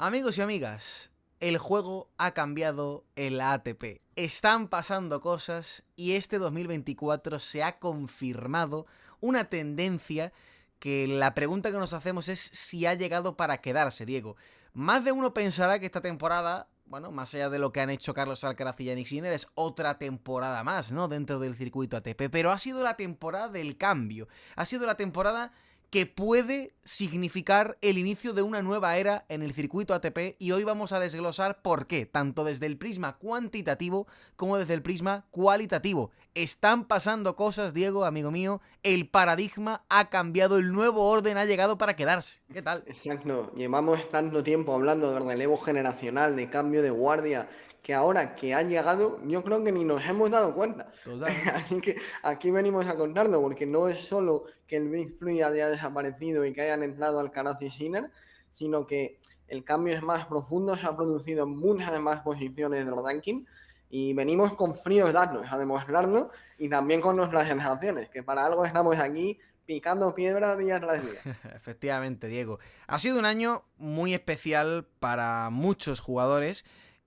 Amigos y amigas, el juego ha cambiado en la ATP. Están pasando cosas y este 2024 se ha confirmado una tendencia que la pregunta que nos hacemos es si ha llegado para quedarse, Diego. Más de uno pensará que esta temporada, bueno, más allá de lo que han hecho Carlos Alcaraz y Jannik Sinner, es otra temporada más, ¿no? Dentro del circuito ATP. Pero ha sido la temporada del cambio. Ha sido la temporada que puede significar el inicio de una nueva era en el circuito ATP y hoy vamos a desglosar por qué, tanto desde el prisma cuantitativo como desde el prisma cualitativo. Están pasando cosas, Diego, amigo mío, el paradigma ha cambiado, el nuevo orden ha llegado para quedarse. ¿Qué tal? Exacto, llevamos tanto tiempo hablando de relevo generacional, de cambio de guardia, que ahora que ha llegado, yo creo que ni nos hemos dado cuenta. Totalmente. Así que aquí venimos a contarlo, porque no es solo que el Big Three haya desaparecido y que hayan entrado Alcaraz y Sinner, sino que el cambio es más profundo, se ha producido en muchas más posiciones del ranking y venimos con fríos datos a demostrarlo y también con nuestras sensaciones, que para algo estamos aquí picando piedra día tras día. Efectivamente, Diego. Ha sido un año muy especial para muchos jugadores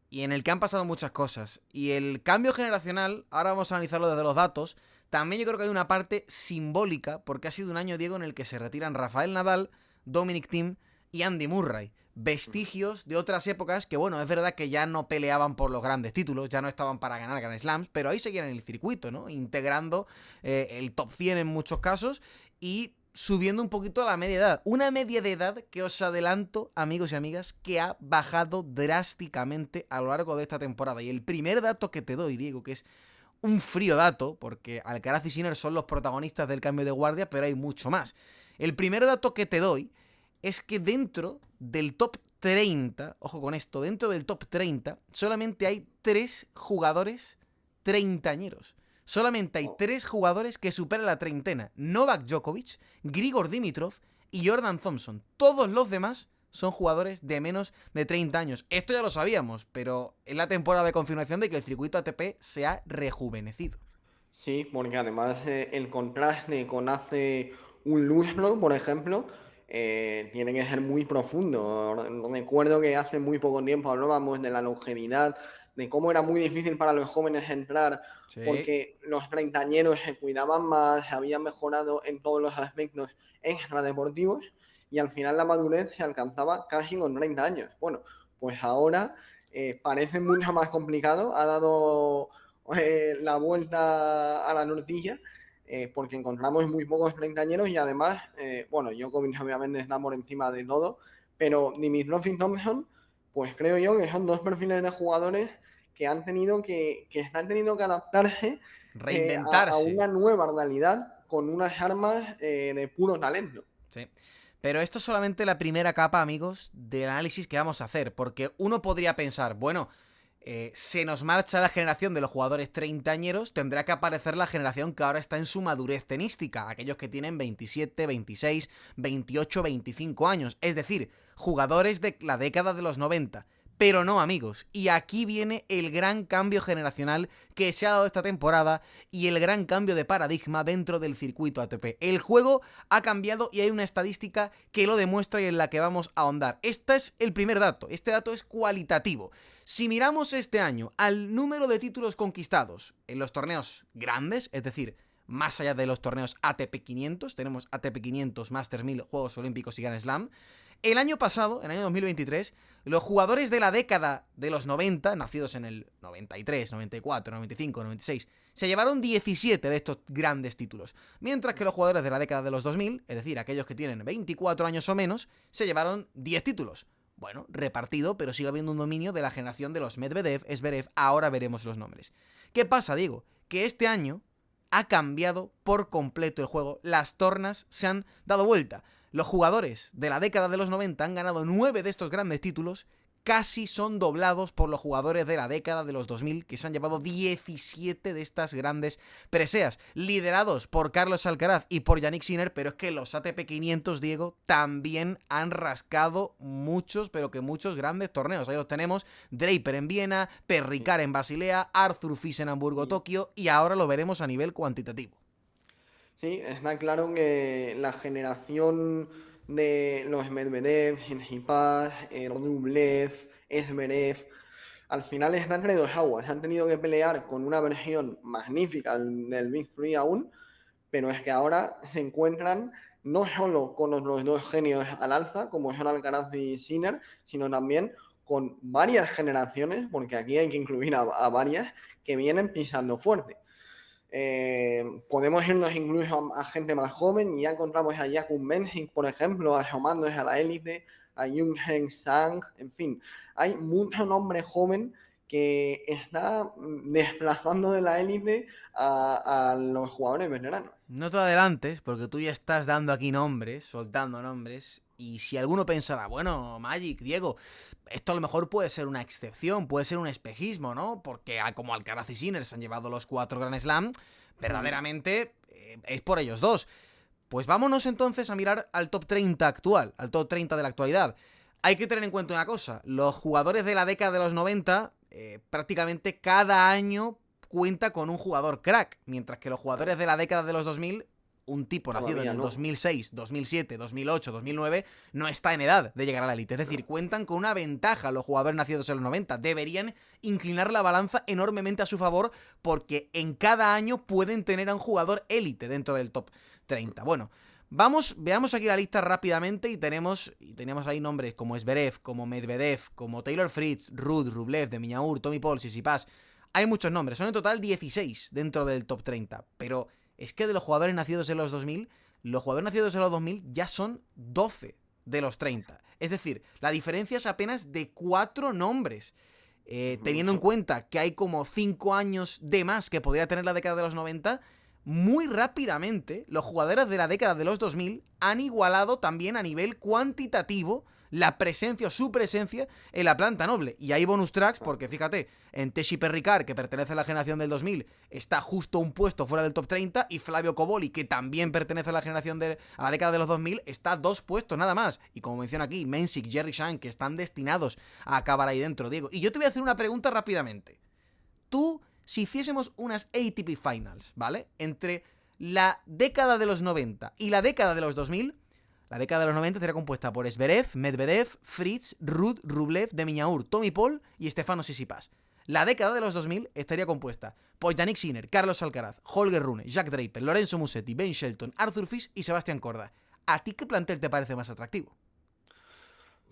y en el que han pasado muchas cosas. Y el cambio generacional, ahora vamos a analizarlo desde los datos, también yo creo que hay una parte simbólica, porque ha sido un año, Diego, en el que se retiran Rafael Nadal, Dominic Thiem y Andy Murray. Vestigios de otras épocas que, bueno, es verdad que ya no peleaban por los grandes títulos, ya no estaban para ganar Grand Slams, pero ahí seguían en el circuito, ¿no? Integrando el top 100 en muchos casos y subiendo un poquito a la media edad. Una media de edad que os adelanto, amigos y amigas, que ha bajado drásticamente a lo largo de esta temporada. Y el primer dato que te doy, Diego, que es un frío dato, porque Alcaraz y Sinner son los protagonistas del cambio de guardia, pero hay mucho más. El primer dato que te doy es que dentro del top 30, ojo con esto, dentro del top 30 solamente hay 3 jugadores treintañeros. Solamente hay 3 jugadores que superan la treintena. Novak Djokovic, Grigor Dimitrov y Jordan Thompson. Todos los demás son jugadores de menos de 30 años. Esto ya lo sabíamos, pero es la temporada de confirmación de que el circuito ATP se ha rejuvenecido. Sí, porque además el contraste con hace un lustro, por ejemplo, tiene que ser muy profundo. Recuerdo que hace muy poco tiempo hablábamos de la longevidad, de cómo era muy difícil para los jóvenes entrar, Sí. porque los treintañeros se cuidaban más, se habían mejorado en todos los aspectos extradeportivos, y al final la madurez se alcanzaba casi con 30 años. Bueno, pues ahora parece mucho más complicado, ha dado la vuelta a la tortilla, porque encontramos muy pocos treintañeros y además, bueno, Djokovic obviamente está por encima de todo, pero Dimitrov y Thompson, pues creo yo que son dos perfiles de jugadores que han tenido que están teniendo que adaptarse a Reinventarse. una nueva realidad con unas armas de puro talento. Sí. Pero esto es solamente la primera capa, amigos, del análisis que vamos a hacer. Porque uno podría pensar, bueno, se nos marcha la generación de los jugadores treintañeros, tendrá que aparecer la generación que ahora está en su madurez tenística, aquellos que tienen 27, 26, 28, 25 años, es decir, jugadores de la década de los 90. Pero no, amigos, y aquí viene el gran cambio generacional que se ha dado esta temporada y el gran cambio de paradigma dentro del circuito ATP. El juego ha cambiado y hay una estadística que lo demuestra y en la que vamos a ahondar. Este es el primer dato, este dato es cualitativo. Si miramos este año al número de títulos conquistados en los torneos grandes, es decir, más allá de los torneos ATP 500, tenemos ATP 500, Masters 1000, Juegos Olímpicos y Grand Slam. El año pasado, en el año 2023, los jugadores de la década de los 90, nacidos en el 93, 94, 95, 96, se llevaron 17 de estos grandes títulos, mientras que los jugadores de la década de los 2000, es decir, aquellos que tienen 24 años o menos, se llevaron 10 títulos. Bueno, repartido, pero sigue habiendo un dominio de la generación de los Medvedev, Zverev, ahora veremos los nombres. ¿Qué pasa, Diego? Que este año ha cambiado por completo el juego, las tornas se han dado vuelta. Los jugadores de la década de los 90 han ganado 9 de estos grandes títulos, casi son doblados por los jugadores de la década de los 2000, que se han llevado 17 de estas grandes preseas, liderados por Carlos Alcaraz y por Jannik Sinner, pero es que los ATP 500, Diego, también han rascado muchos, pero que muchos grandes torneos. Ahí los tenemos: Draper en Viena, Perricard en Basilea, Arthur Fils en Hamburgo, Tokio, y ahora lo veremos a nivel cuantitativo. Sí, está claro que la generación de los Medvedev, Tsitsipas, Rublev, Zverev. Al final están entre dos aguas. Han tenido que pelear con una versión magnífica del Big Three aún, pero es que ahora se encuentran no solo con los dos genios al alza, como son Alcaraz y Sinner, sino también con varias generaciones, porque aquí hay que incluir a varias, que vienen pisando fuerte. Podemos irnos incluso a gente más joven y ya encontramos a Jakub Mensik, por ejemplo, asomándose a la élite, a Jung Heng Sang, en fin, hay mucho nombre joven que está desplazando de la élite a los jugadores veteranos. No te adelantes, porque tú ya estás dando aquí nombres, soltando nombres, y si alguno pensará, bueno, Magic, Diego, esto a lo mejor puede ser una excepción, puede ser un espejismo, ¿no? Porque como Alcaraz y Sinner se han llevado los 4 Grand Slam, verdaderamente es por ellos dos. Pues vámonos entonces a mirar al top 30 actual, al top 30 de la actualidad. Hay que tener en cuenta una cosa, los jugadores de la década de los 90, prácticamente cada año cuenta con un jugador crack, mientras que los jugadores de la década de los 2000, un tipo nacido en el 2006, 2007, 2008, 2009, no está en edad de llegar a la élite. Es decir, cuentan con una ventaja los jugadores nacidos en los 90. Deberían inclinar la balanza enormemente a su favor porque en cada año pueden tener a un jugador élite dentro del top 30. Bueno, veamos aquí la lista rápidamente y tenemos ahí nombres como Zverev, como Medvedev, como Taylor Fritz, Ruud, Rublev, Demiñaur, Tommy Paul, Tsitsipas. Hay muchos nombres, son en total 16 dentro del top 30, pero es que de los jugadores nacidos en los 2000, los jugadores nacidos en los 2000 ya son 12 de los 30. Es decir, la diferencia es apenas de 4 nombres. Teniendo en cuenta que hay como 5 años de más que podría tener la década de los 90, muy rápidamente los jugadores de la década de los 2000 han igualado también a nivel cuantitativo la presencia o su presencia en la planta noble. Y hay bonus tracks porque, fíjate, en Teixeira Perricard, que pertenece a la generación del 2000, está justo un puesto fuera del top 30, y Flavio Coboli, que también pertenece a la generación a la década de los 2000, está 2 puestos nada más. Y como menciona aquí, Mensik, Jerry Shank, que están destinados a acabar ahí dentro, Diego. Y yo te voy a hacer una pregunta rápidamente. Tú, si hiciésemos unas ATP Finals, ¿vale? Entre la década de los 90 y la década de los 2000, la década de los 90 estaría compuesta por Zverev, Medvedev, Fritz, Ruud, Rublev, Demiñaur, Tommy Paul y Stefanos Tsitsipas. La década de los 2000 estaría compuesta por Jannik Sinner, Carlos Alcaraz, Holger Rune, Jack Draper, Lorenzo Musetti, Ben Shelton, Arthur Fils y Sebastián Corda. ¿A ti qué plantel te parece más atractivo?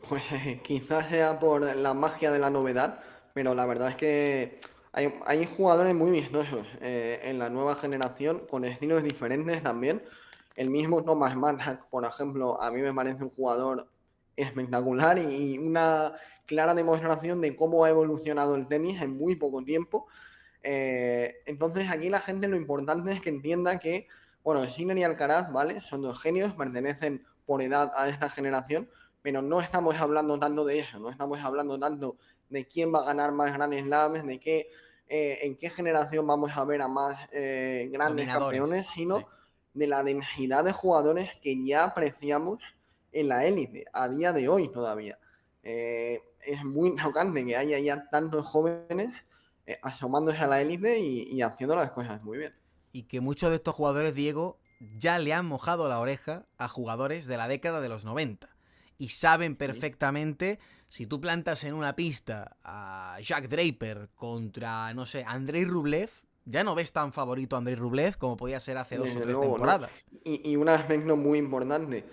Pues quizás sea por la magia de la novedad, pero la verdad es que hay jugadores muy vistosos en la nueva generación, con estilos diferentes también. El mismo Thomas Manhack, por ejemplo, a mí me parece un jugador espectacular y una clara demostración de cómo ha evolucionado el tenis en muy poco tiempo. Entonces aquí la gente, lo importante es que entienda que, bueno, Sinner y Alcaraz, ¿vale? Son dos genios, pertenecen por edad a esta generación, pero no estamos hablando tanto de eso, no estamos hablando tanto de quién va a ganar más grandes slams, de qué, en qué generación vamos a ver a más grandes campeones, sino sí, de la densidad de jugadores que ya apreciamos en la élite, a día de hoy todavía. Es muy chocante que haya ya tantos jóvenes asomándose a la élite y haciendo las cosas muy bien. Y que muchos de estos jugadores, Diego, ya le han mojado la oreja a jugadores de la década de los 90. Y saben perfectamente, si tú plantas en una pista a Jack Draper contra, no sé, Andrei Rublev, ya no ves tan favorito a Andrei Rublev como podía ser hace 2 o 3 temporadas. ¿No? Y un aspecto muy importante,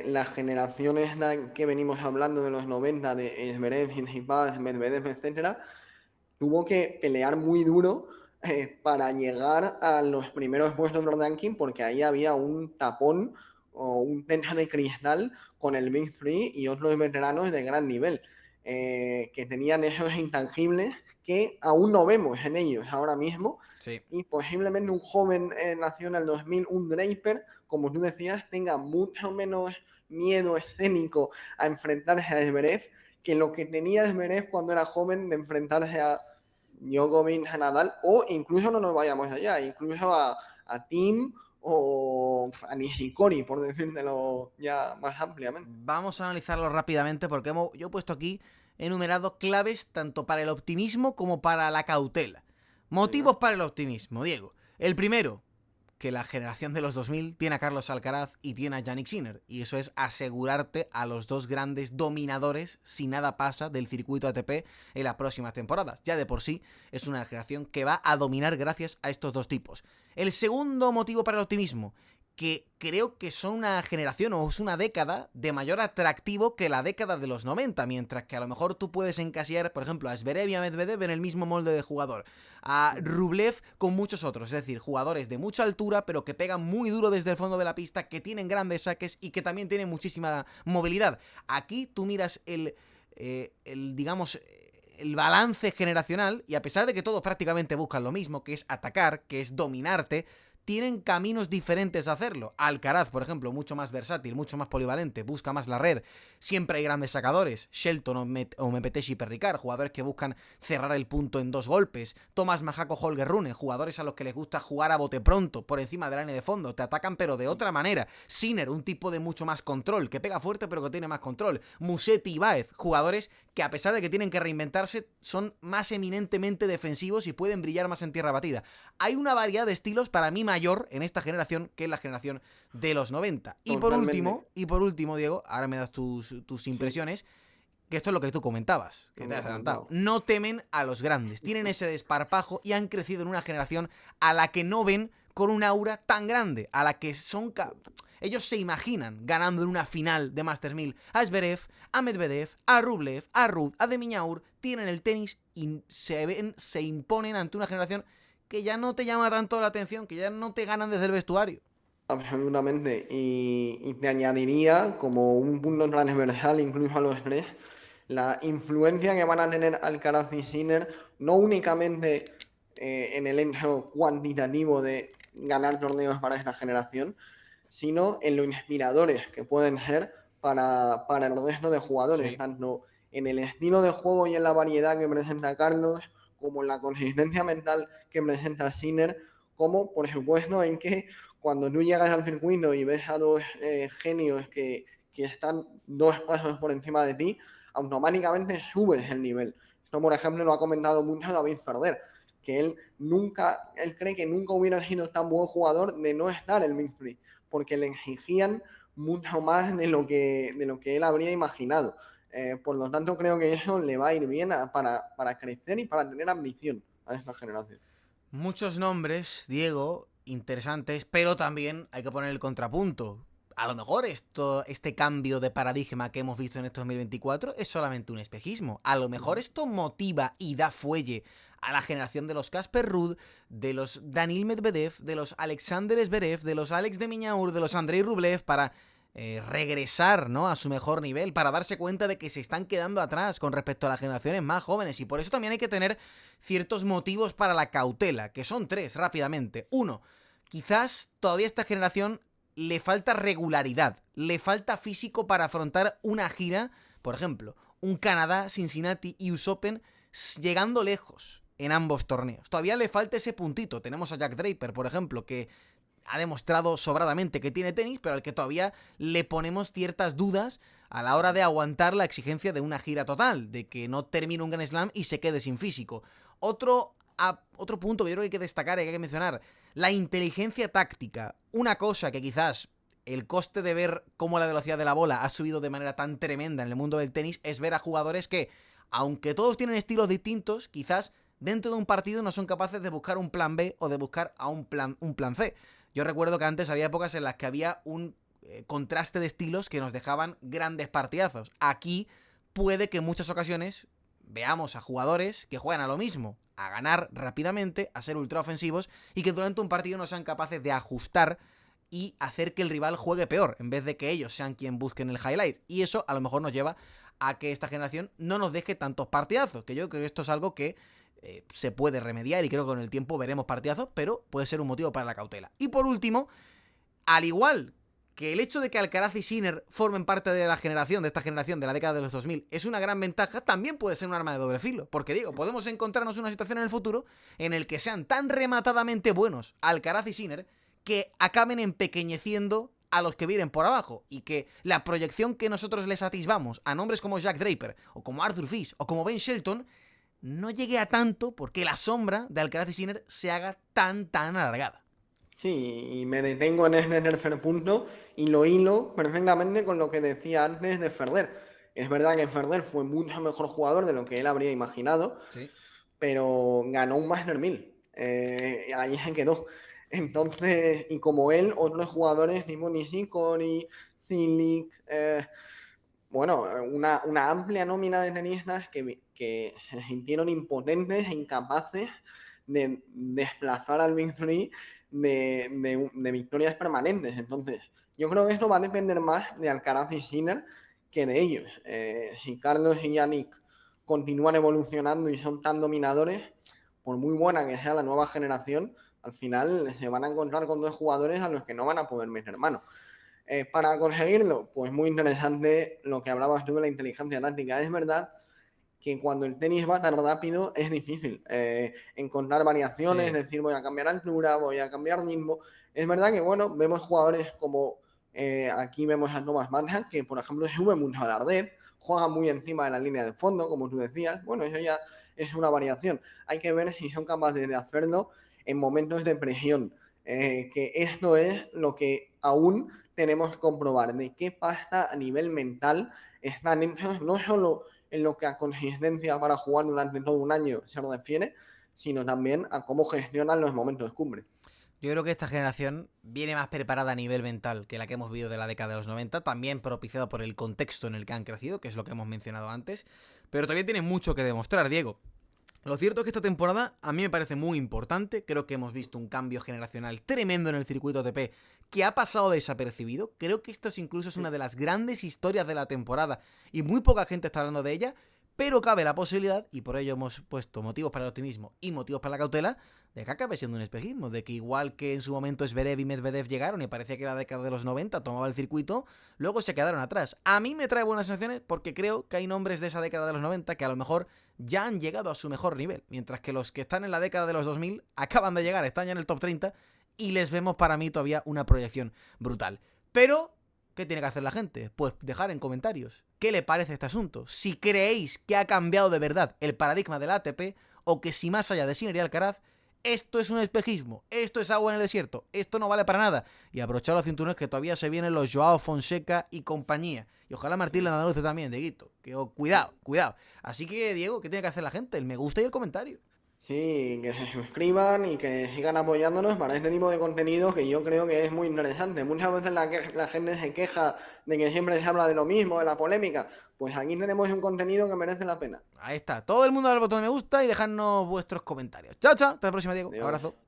las generaciones que venimos hablando de los 90, de Zverev, Tsitsipas, Medvedev, etcétera, tuvo que pelear muy duro para llegar a los primeros puestos del ranking, porque ahí había un tapón o un techo de cristal con el Big Three y otros veteranos de gran nivel, que tenían esos intangibles que aún no vemos en ellos ahora mismo. Sí. Y posiblemente un joven nació en el 2000, un Draper, como tú decías, tenga mucho menos miedo escénico a enfrentarse a Zverev que lo que tenía Zverev cuando era joven de enfrentarse a Djokovic, a Nadal, o incluso no nos vayamos allá, incluso a Tim o a Nishikori, por decírtelo ya más ampliamente. Vamos a analizarlo rápidamente porque yo he puesto aquí enumerado claves tanto para el optimismo como para la cautela. Motivos para el optimismo, Diego. El primero, que la generación de los 2000 tiene a Carlos Alcaraz y tiene a Jannik Sinner. Y eso es asegurarte a los dos grandes dominadores si nada pasa del circuito ATP en las próximas temporadas. Ya de por sí es una generación que va a dominar gracias a estos dos tipos. El segundo motivo para el optimismo, que creo que son una generación o es una década de mayor atractivo que la década de los 90, mientras que a lo mejor tú puedes encasillar, por ejemplo, a Zverev y a Medvedev en el mismo molde de jugador, a Rublev con muchos otros, es decir, jugadores de mucha altura pero que pegan muy duro desde el fondo de la pista, que tienen grandes saques y que también tienen muchísima movilidad. Aquí tú miras digamos, el balance generacional y a pesar de que todos prácticamente buscan lo mismo, que es atacar, que es dominarte, tienen caminos diferentes a hacerlo. Alcaraz, por ejemplo, mucho más versátil, mucho más polivalente, busca más la red. Siempre hay grandes sacadores. Shelton o Mepetesh y Perricard, jugadores que buscan cerrar el punto en 2 golpes. Tomás Majako, Holger Rune, jugadores a los que les gusta jugar a bote pronto, por encima de la línea de fondo. Te atacan pero de otra manera. Sinner, un tipo de mucho más control, que pega fuerte pero que tiene más control. Musetti y Baez, jugadores que a pesar de que tienen que reinventarse, son más eminentemente defensivos y pueden brillar más en tierra batida. Hay una variedad de estilos para mí mayor en esta generación que en la generación de los 90. Y por último, Diego, ahora me das tus impresiones, que esto es lo que tú comentabas, que te has adelantado. No temen a los grandes, tienen ese desparpajo y han crecido en una generación a la que no ven con un aura tan grande, a la que son... Ellos se imaginan ganando en una final de Masters 1000 a Zverev, a Medvedev, a Rublev, a Ruud, a de Minaur, tienen el tenis y se imponen ante una generación que ya no te llama tanto la atención, que ya no te ganan desde el vestuario. Absolutamente. Y te añadiría, como un punto transversal incluso a los tres, la influencia que van a tener Alcaraz y Sinner, no únicamente en el hecho cuantitativo de ganar torneos para esta generación, sino en lo inspiradores que pueden ser para el resto de jugadores, Sí. tanto en el estilo de juego y en la variedad que presenta Carlos, como en la consistencia mental que presenta Sinner, como por supuesto en que cuando tú llegas al circuito y ves a dos genios que están 2 pasos por encima de ti, automáticamente subes el nivel. Esto, por ejemplo, lo ha comentado mucho David Ferrer, que él cree que nunca hubiera sido tan buen jugador de no estar en el Big Free, porque le exigían mucho más de lo que él habría imaginado. Por lo tanto, creo que eso le va a ir bien para crecer y para tener ambición a esta generación. Muchos nombres, Diego, interesantes, pero también hay que poner el contrapunto. A lo mejor este cambio de paradigma que hemos visto en este 2024 es solamente un espejismo. A lo mejor esto motiva y da fuelle a la generación de los Casper Ruud, de los Daniil Medvedev, de los Alexander Zverev, de los Alex de Minaur, de los Andrei Rublev para regresar, ¿no?, a su mejor nivel, para darse cuenta de que se están quedando atrás con respecto a las generaciones más jóvenes. Y por eso también hay que tener ciertos motivos para la cautela, que son 3, rápidamente. 1, quizás todavía esta generación le falta regularidad, le falta físico para afrontar una gira, por ejemplo, un Canadá, Cincinnati y US Open llegando lejos en ambos torneos. Todavía le falta ese puntito. Tenemos a Jack Draper, por ejemplo, que ha demostrado sobradamente que tiene tenis, pero al que todavía le ponemos ciertas dudas a la hora de aguantar la exigencia de una gira total, de que no termine un Grand Slam y se quede sin físico. Otro punto que yo creo que hay que destacar y que hay que mencionar, la inteligencia táctica. Una cosa que quizás el coste de ver cómo la velocidad de la bola ha subido de manera tan tremenda en el mundo del tenis es ver a jugadores que, aunque todos tienen estilos distintos, quizás dentro de un partido no son capaces de buscar un plan B o de buscar a un plan C. Yo recuerdo que antes había épocas en las que había un contraste de estilos que nos dejaban grandes partidazos. Aquí puede que en muchas ocasiones veamos a jugadores que juegan a lo mismo, a ganar rápidamente, a ser ultra ofensivos y que durante un partido no sean capaces de ajustar y hacer que el rival juegue peor, en vez de que ellos sean quien busquen el highlight. Y eso a lo mejor nos lleva a que esta generación no nos deje tantos partidazos, que yo creo que esto es algo que se puede remediar y creo que con el tiempo veremos partidazos, pero puede ser un motivo para la cautela. Y por último, al igual que el hecho de que Alcaraz y Sinner formen parte de esta generación de la década de los 2000 es una gran ventaja, también puede ser un arma de doble filo, porque digo, podemos encontrarnos una situación en el futuro en el que sean tan rematadamente buenos Alcaraz y Sinner que acaben empequeñeciendo a los que vienen por abajo y que la proyección que nosotros les atisbamos a nombres como Jack Draper o como Arthur Fils o como Ben Shelton no llegue a tanto porque la sombra de Alcaraz y Sinner se haga tan alargada. Sí, y me detengo en este tercer punto y lo hilo perfectamente con lo que decía antes de Ferrer. Es verdad que Ferrer fue mucho mejor jugador de lo que él habría imaginado, Sí. pero ganó un Master 1000. Ahí se quedó. Entonces, y como él, otros jugadores tipo Nishikori, Cilic, bueno, una amplia nómina de tenistas que se sintieron impotentes e incapaces de desplazar al Big Three de victorias permanentes. Entonces, yo creo que esto va a depender más de Alcaraz y Sinner que de ellos. Si Carlos y Yannick continúan evolucionando y son tan dominadores, por muy buena que sea la nueva generación, al final se van a encontrar con dos jugadores a los que no van a poder meter mano. Para conseguirlo, pues muy interesante lo que hablabas tú de la inteligencia táctica. Es verdad que cuando el tenis va tan rápido es difícil encontrar variaciones, Sí. decir voy a cambiar altura, voy a cambiar ritmo. Es verdad que, bueno, vemos jugadores como aquí vemos a Thomas Mann, que por ejemplo sube mucho al arder, juega muy encima de la línea de fondo, como tú decías. Bueno, eso ya es una variación. Hay que ver si son capaces de hacerlo en momentos de presión. Que esto es lo que aún tenemos que comprobar, de qué pasa a nivel mental están hechos, no solo en lo que a consistencia para jugar durante todo un año se refiere, sino también a cómo gestionan los momentos cumbre. Yo creo que esta generación viene más preparada a nivel mental que la que hemos vivido de la década de los 90, también propiciado por el contexto en el que han crecido, que es lo que hemos mencionado antes, pero todavía tiene mucho que demostrar, Diego. Lo cierto es que esta temporada a mí me parece muy importante, creo que hemos visto un cambio generacional tremendo en el circuito ATP que ha pasado desapercibido, creo que esto incluso es una de las grandes historias de la temporada y muy poca gente está hablando de ella, pero cabe la posibilidad, y por ello hemos puesto motivos para el optimismo y motivos para la cautela, de que acabe siendo un espejismo, de que igual que en su momento Zverev y Medvedev llegaron y parecía que la década de los 90 tomaba el circuito, luego se quedaron atrás. A mí me trae buenas sensaciones porque creo que hay nombres de esa década de los 90 que a lo mejor ya han llegado a su mejor nivel, mientras que los que están en la década de los 2000 acaban de llegar, están ya en el top 30 y les vemos para mí todavía una proyección brutal. Pero ¿qué tiene que hacer la gente? Pues dejar en comentarios qué le parece este asunto. Si creéis que ha cambiado de verdad el paradigma de la ATP o que si más allá de Sinner y Alcaraz esto es un espejismo, esto es agua en el desierto, esto no vale para nada. Y abrochar los cinturones que todavía se vienen los Joao Fonseca y compañía. Y ojalá Martín Landaluce también, Dieguito. Que cuidado, cuidado. Así que, Diego, ¿qué tiene que hacer la gente? El me gusta y el comentario. Sí, que se suscriban y que sigan apoyándonos para este tipo de contenido que yo creo que es muy interesante. Muchas veces la gente se queja de que siempre se habla de lo mismo, de la polémica. Pues aquí tenemos un contenido que merece la pena. Ahí está. Todo el mundo al botón de me gusta y dejadnos vuestros comentarios. Chao, chao. Hasta la próxima, Diego. Adiós. Abrazo.